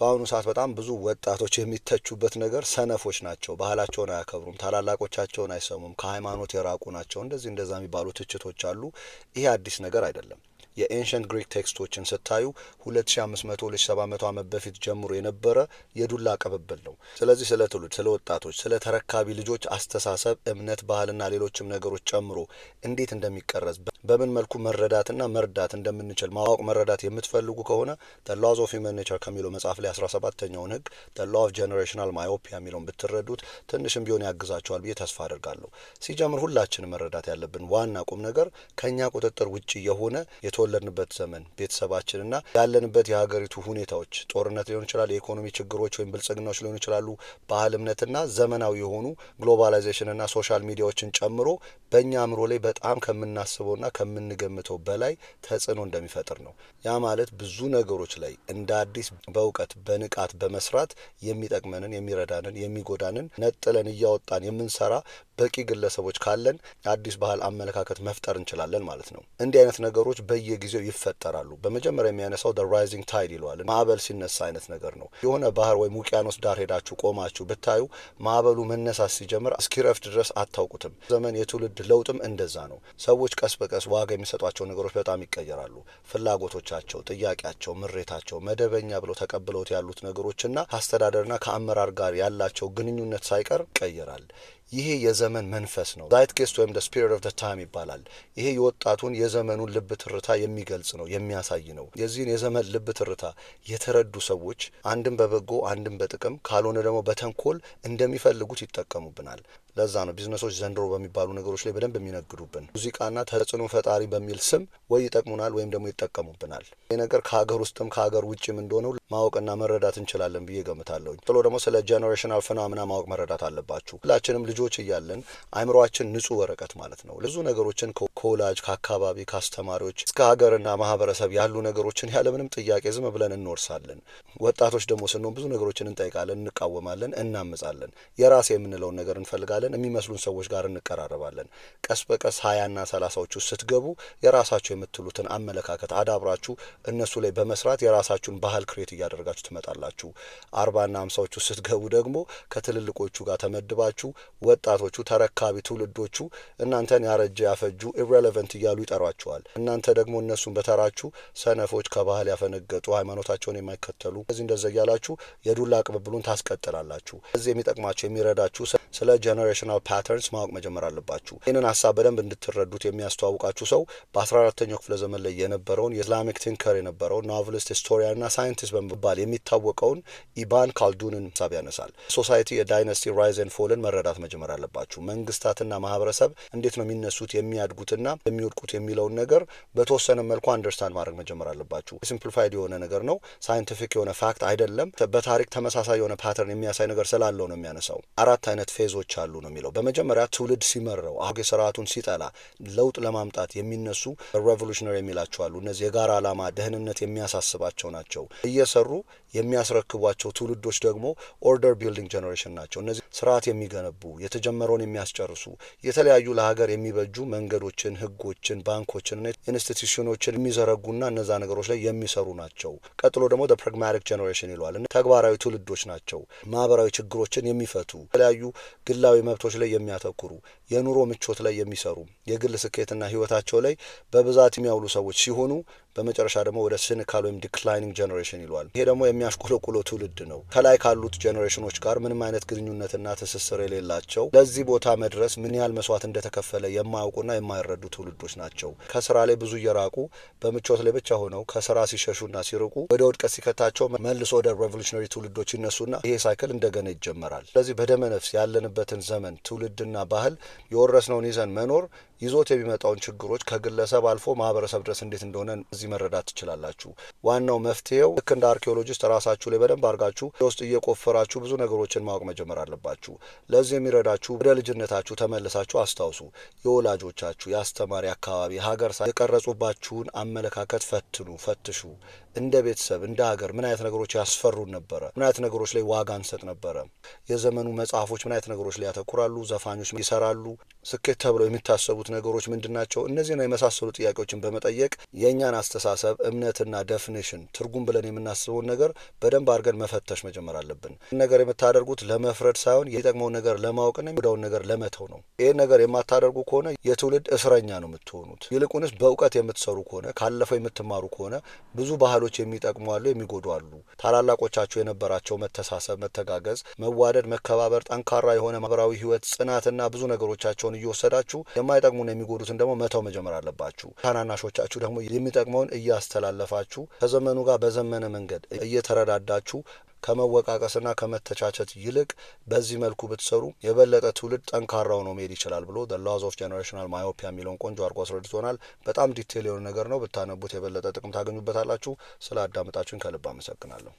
በአሁኑ ሰዓት በጣም ብዙ ወጣቶች የሚተቹበት ነገር ሰነፎች ናቸው፣ ባህላቸውን አያከብሩም፣ ታላላቆቻቸውን አይሰሙም፣ ከሃይማኖት የራቁ ናቸው፣ እንደዛ የሚባሉ ትችቶች አሉ። ይሄ አዲስ ነገር አይደለም። የኤንሸንት ግሪክ ቴክስቶችን ስታዩ 2500 2700 ዓመት በፊት ጀምሮ የነበረ የዱላ ቅብብል ነው። ስለዚህ ስለ ትውልድ፣ ስለ ወጣቶች፣ ስለ ተረካቢ ልጆች አስተሳሰብ፣ እምነት፣ ባህልና ሌሎችም ነገሮች ጨምሮ እንዴት እንደሚቀረጽ በምን መልኩ መረዳትና መርዳት እንደምንችል ማወቅ መረዳት የምትፈልጉ ከሆነ The Laws of Human Nature ከሚለው መጽሐፍ ላይ 17ኛውን ህግ The Law of Generational Myopia የሚለውን ብትረዱት ትንሽም ቢሆን ያግዛቸዋል ብዬ ተስፋ አድርጋለሁ። ሲጀምር ሁላችንም መረዳት ያለብን ዋና ቁም ነገር ከኛ ቁጥጥር ውጪ የሆነ የተወለድንበት ዘመን፣ ቤተሰባችንና ያለንበት የሀገሪቱ ሁኔታዎች፣ ጦርነት ሊሆን ይችላል፣ የኢኮኖሚ ችግሮች ወይም ብልጽግናዎች ሊሆኑ ይችላሉ፣ ባህል፣ እምነትና ዘመናዊ የሆኑ ግሎባላይዜሽንና ሶሻል ሚዲያዎችን ጨምሮ በእኛ አእምሮ ላይ በጣም ከምናስበውና ከምንገምተው በላይ ተጽዕኖ እንደሚፈጥር ነው። ያ ማለት ብዙ ነገሮች ላይ እንደ አዲስ በእውቀት በንቃት በመስራት የሚጠቅመንን፣ የሚረዳንን፣ የሚጎዳንን ነጥለን እያወጣን የምንሰራ በቂ ግለሰቦች ካለን አዲስ ባህል አመለካከት መፍጠር እንችላለን ማለት ነው። እንዲህ አይነት ነገሮች በየጊዜው ይፈጠራሉ። በመጀመሪያ የሚያነሳው the rising tide ይለዋል። ማዕበል ሲነሳ አይነት ነገር ነው። የሆነ ባህር ወይም ውቅያኖስ ዳር ሄዳችሁ ቆማችሁ ብታዩ ማዕበሉ መነሳት ሲጀምር እስኪረፍድ ድረስ አታውቁትም። ዘመን የትውልድ ለውጥም እንደዛ ነው። ሰዎች ቀስ በቀስ ዋጋ የሚሰጧቸው ነገሮች በጣም ይቀየራሉ። ፍላጎቶቻቸው፣ ጥያቄያቸው፣ ምሬታቸው፣ መደበኛ ብለው ተቀብለውት ያሉት ነገሮችና ከአስተዳደርና ከአመራር ጋር ያላቸው ግንኙነት ሳይቀር ይቀየራል። ይሄ የዘመን መንፈስ ነው። ዛይትጌስት ወይም the spirit of the time ይባላል። ይሄ የወጣቱን የዘመኑን ልብ ትርታ የሚገልጽ ነው፣ የሚያሳይ ነው። የዚህን የዘመን ልብ ትርታ የተረዱ ሰዎች አንድም በበጎ አንድም በጥቅም ካልሆነ ደግሞ በተንኮል እንደሚፈልጉት ይጠቀሙብናል። ለዛ ነው ቢዝነሶች ዘንድሮ በሚባሉ ነገሮች ላይ በደንብ የሚነግዱብን። ሙዚቃና ተጽዕኖ ፈጣሪ በሚል ስም ወይ ይጠቅሙናል ወይም ደግሞ ይጠቀሙብናል። ይህ ነገር ከሀገር ውስጥም ከሀገር ውጭም እንደሆነ ማወቅና መረዳት እንችላለን ብዬ ገምታለሁ። ጥሎ ደግሞ ስለ ጄኔሬሽናል ፌኖሜና ማወቅ መረዳት አለባችሁ። ሁላችንም ልጆች እያለን አይምሯችን ንጹህ ወረቀት ማለት ነው። ብዙ ነገሮችን ከወላጅ፣ ከአካባቢ፣ ከአስተማሪዎች እስከ ሀገርና ማህበረሰብ ያሉ ነገሮችን ያለምንም ጥያቄ ዝም ብለን እንወርሳለን። ወጣቶች ደግሞ ስንሆን ብዙ ነገሮችን እንጠይቃለን፣ እንቃወማለን፣ እናምጻለን። የራሴ የምንለውን ነገር እንፈልጋለን። የሚመስሉን ሰዎች ጋር እንቀራረባለን። ቀስ በቀስ 20ና 30ዎቹ ስትገቡ የራሳችሁ የምትሉትን አመለካከት አዳብራችሁ እነሱ ላይ በመስራት የራሳችሁን ባህል ክሬት እያደረጋችሁ ትመጣላችሁ። 40ና 50ዎቹ ስትገቡ ደግሞ ከትልልቆቹ ጋር ተመድባችሁ ወጣቶቹ ተረካቢ ትውልዶቹ እናንተን ያረጀ ያፈጁ ኢሬሌቨንት እያሉ ይጠሯቸዋል። እናንተ ደግሞ እነሱን በተራችሁ ሰነፎች፣ ከባህል ያፈነገጡ፣ ሃይማኖታቸውን የማይከተሉ እንደዛ እያላችሁ የዱላ ቅብብሉን ታስቀጥላላችሁ። እዚህ የሚጠቅማችሁ የሚረዳችሁ ስለ ጀነሬሽናል ፓተርንስ ማወቅ መጀመር አለባችሁ። ይህንን ሀሳብ በደንብ እንድትረዱት የሚያስተዋውቃችሁ ሰው በ14ኛው ክፍለ ዘመን ላይ የነበረውን የኢስላሚክ ቲንከር የነበረውን ኖቨሊስት፣ ሂስቶሪያንና ሳይንቲስት በመባል የሚታወቀውን ኢባን ካልዱንን ሀሳብ ያነሳል። ሶሳይቲ የዳይነስቲ ራይዝ ኤንድ ፎልን መረዳት መጀመር አለባችሁ። መንግስታትና ማህበረሰብ እንዴት ነው የሚነሱት የሚያድጉትና የሚወድቁት የሚለውን ነገር በተወሰነ መልኩ አንደርስታንድ ማድረግ መጀመር አለባችሁ። ሲምፕሊፋይድ የሆነ ነገር ነው፣ ሳይንቲፊክ የሆነ ፋክት አይደለም። በታሪክ ተመሳሳይ የሆነ ፓተርን የሚያሳይ ነገር ስላለው ነው የሚያነሳው። 4 አይነት ፌዞች አሉ ነው የሚለው። በመጀመሪያ ትውልድ ሲመረው አሁን ስርዓቱን ሲጠላ ለውጥ ለማምጣት የሚነሱ ሬቮሉሽነሪ የሚላቸው አሉ። እነዚህ የጋራ ዓላማ ደህንነት የሚያሳስባቸው ናቸው። እየሰሩ የሚያስረክቧቸው ትውልዶች ደግሞ ኦርደር ቢልዲንግ ጀነሬሽን ናቸው። እነዚህ ስርዓት የሚገነቡ የተጀመረውን የሚያስጨርሱ የተለያዩ ለሀገር የሚበጁ መንገዶችን፣ ህጎችን፣ ባንኮችን፣ ኢንስቲትዩሽኖችን የሚዘረጉና እነዛ ነገሮች ላይ የሚሰሩ ናቸው። ቀጥሎ ደግሞ ፕራግማቲክ ጀነሬሽን ይለዋል። ተግባራዊ ትውልዶች ናቸው። ማህበራዊ ችግሮችን የሚፈቱ የተለያዩ ግላዊ መብቶች ላይ የሚያተኩሩ የኑሮ ምቾት ላይ የሚሰሩ የግል ስኬትና ህይወታቸው ላይ በብዛት የሚያውሉ ሰዎች ሲሆኑ በመጨረሻ ደግሞ ወደ ሲኒካል ወይም ዲክላይኒንግ ጀነሬሽን ይለዋል። ይሄ ደግሞ የሚያሽቆለቁለው ትውልድ ነው። ከላይ ካሉት ጀነሬሽኖች ጋር ምንም አይነት ግንኙነትና ትስስር የሌላቸው ለዚህ ቦታ መድረስ ምን ያህል መስዋዕት እንደተከፈለ የማያውቁና የማይረዱ ትውልዶች ናቸው። ከስራ ላይ ብዙ እየራቁ በምቾት ላይ ብቻ ሆነው ከስራ ሲሸሹና ሲርቁ ወደ ውድቀት ሲከታቸው መልሶ ወደ ሬቮሉሽነሪ ትውልዶች ይነሱና ይሄ ሳይክል እንደገና ይጀመራል። ስለዚህ በደመ ነፍስ ያለንበትን ዘመን ትውልድና ባህል የወረስነውን ይዘን መኖር ይዞት የሚመጣውን ችግሮች ከግለሰብ አልፎ ማህበረሰብ ድረስ እንዴት እንደሆነ እዚህ መረዳት ትችላላችሁ። ዋናው መፍትሄው ልክ እንደ አርኪኦሎጂስት ራሳችሁ ላይ በደንብ አድርጋችሁ ውስጥ እየቆፈራችሁ ብዙ ነገሮችን ማወቅ መጀመር አለባችሁ። ለዚህ የሚረዳችሁ ወደ ልጅነታችሁ ተመልሳችሁ አስታውሱ። የወላጆቻችሁ፣ የአስተማሪ፣ አካባቢ፣ ሀገር የቀረጹባችሁን አመለካከት ፈትሹ። እንደ ቤተሰብ እንደ ሀገር ምን አይነት ነገሮች ያስፈሩን ነበረ? ምን አይነት ነገሮች ላይ ዋጋ እንሰጥ ነበረ? የዘመኑ መጽሐፎች ምን አይነት ነገሮች ላይ ያተኩራሉ? ዘፋኞች ይሰራሉ? ስኬት ተብለው የሚታሰቡት ነገሮች ምንድናቸው? እነዚህና የመሳሰሉ ጥያቄዎችን በመጠየቅ የእኛን አስተሳሰብ፣ እምነትና ዴፊኒሽን ትርጉም ብለን የምናስበውን ነገር በደንብ አድርገን መፈተሽ መጀመር አለብን። ነገር የምታደርጉት ለመፍረድ ሳይሆን የሚጠቅመውን ነገር ለማወቅና የሚጎዳውን ነገር ለመተው ነው። ይህን ነገር የማታደርጉ ከሆነ የትውልድ እስረኛ ነው የምትሆኑት። ይልቁንስ በእውቀት የምትሰሩ ከሆነ ካለፈው የምትማሩ ከሆነ ብዙ ባህሎች የሚጠቅሙ አሉ፣ የሚጎዱ አሉ። ታላላቆቻችሁ የነበራቸው መተሳሰብ፣ መተጋገዝ፣ መዋደድ፣ መከባበር፣ ጠንካራ የሆነ ማህበራዊ ህይወት፣ ጽናትና ብዙ ነገሮቻቸውን እየወሰዳችሁ የማይጠቅሙና የሚጎዱትን ደግሞ መተው መጀመር አለባችሁ። ታናናሾቻችሁ ደግሞ የሚጠቅመውን እያስተላለፋችሁ ከዘመኑ ጋር በዘመነ መንገድ እየተረዳዳችሁ ከመወቃቀስና ከመተቻቸት ይልቅ በዚህ መልኩ ብትሰሩ የበለጠ ትውልድ ጠንካራው ነው መሄድ ይችላል ብሎ ዘ ላውዝ ኦፍ ጄኔሬሽናል ማዮፒያ የሚለውን ቆንጆ አድርጎ አስረድቶናል። በጣም ዲቴል የሆነ ነገር ነው። ብታነቡት የበለጠ ጥቅም ታገኙበታላችሁ። ስለ አዳመጣችሁን ከልብ አመሰግናለሁ።